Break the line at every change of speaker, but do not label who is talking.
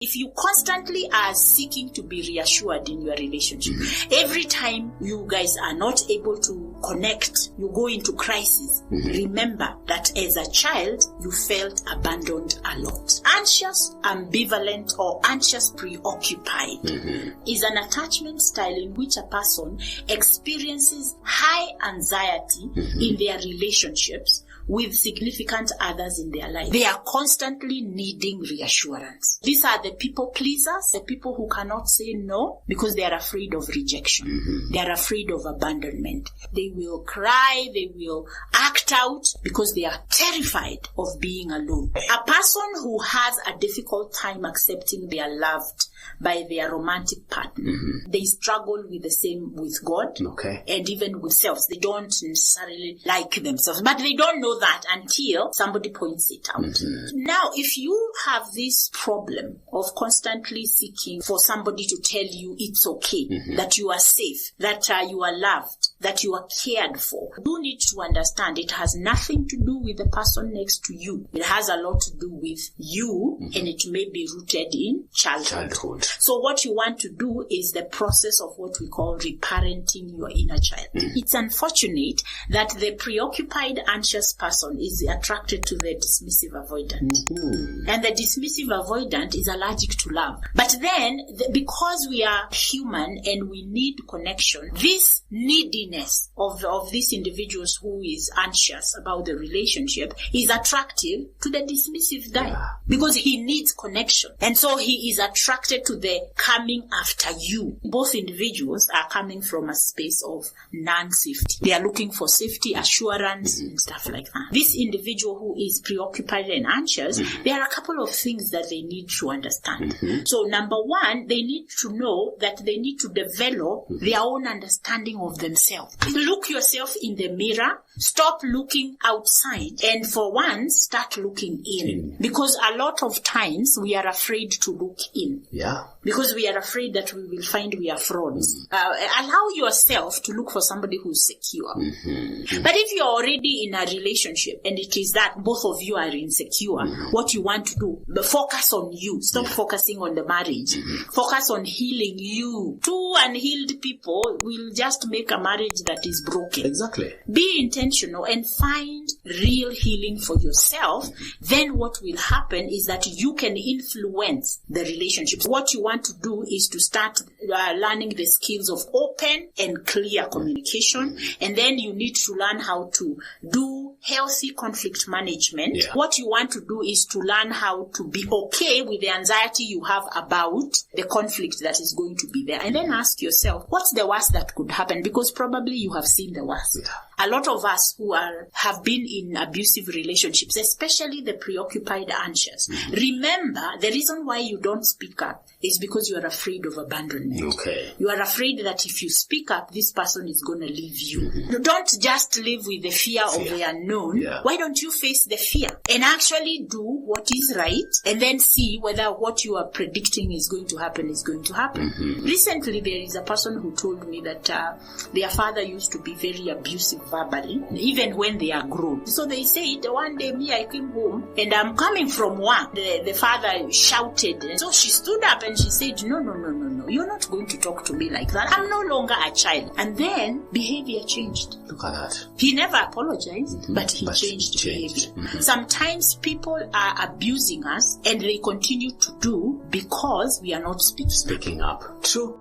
If you constantly are seeking to be reassured in your relationship, every time you guys are not able to connect, you go into crisis. Remember that as a child, you felt abandoned a lot. Anxious, ambivalent, or anxious preoccupied is an attachment style in which a person experiences high anxiety in their relationships with significant others in their life. They are constantly needing reassurance. These are the people pleasers, the people who cannot say no because they are afraid of rejection. They are afraid of abandonment. They will cry, they will act out because they are terrified of being alone. A person who has a difficult time accepting they are loved by their romantic partner, they struggle with the same with God and even with selves. They don't necessarily like themselves, but they don't know that until somebody points it out. Now, if you have this problem of constantly seeking for somebody to tell you it's okay, that you are safe, that you are loved, that you are cared for, you need to understand it has nothing to do with the person next to you. It has a lot to do with you, and it may be rooted in childhood. So what you want to do is the process of what we call reparenting your inner child. It's unfortunate that the preoccupied, anxious person is attracted to the dismissive avoidant. And the dismissive avoidant is allergic to love. But then, because we are human and we need connection, this neediness of these individuals who is anxious about the relationship is attractive to the dismissive guy because he needs connection. And so he is attracted to the coming after you. Both individuals are coming from a space of non-safety. They are looking for safety, assurance, and stuff like that. This individual who is preoccupied and anxious, there are a couple of things that they need to understand. So number one, they need to know that they need to develop their own understanding of themselves. Look yourself in the mirror, stop looking outside, and for once, start looking in. Because a lot of times, we are afraid to look in. Because we are afraid that we will find we are frauds. Allow yourself to look for somebody who's secure. But if you're already in a relationship and it is that both of you are insecure, what you want to do, focus on you. Stop focusing on the marriage. Focus on healing you. Two unhealed people will just make a marriage that is broken.
Exactly.
Be intentional and find real healing for yourself. Then what will happen is that you can influence the relationships. What you want to do is to start learning the skills of open and clear communication, and then you need to learn how to do healthy conflict management. What you want to do is to learn how to be okay with the anxiety you have about the conflict that is going to be there, and then ask yourself, what's the worst that could happen? Because probably you have seen the worst. A lot of us who have been in abusive relationships, especially the preoccupied anxious, remember the reason why you don't speak up is because you are afraid of abandonment. You are afraid that if you speak up, this person is going to leave you. Don't just live with the fear of the unknown. Why don't you face the fear and actually do what is right, and then see whether what you are predicting is going to happen is going to happen. Recently, there is a person who told me that their father used to be very abusive verbally, even when they are grown. So they said, one day I came home and I'm coming from work. The father shouted. And so she stood up and she said, no, you're not going to talk to me like that. I'm no longer a child. And then behavior changed.
Look at that.
He never apologized, but he changed behavior. Sometimes people are abusing us and they continue to do because we are not speaking up.
True.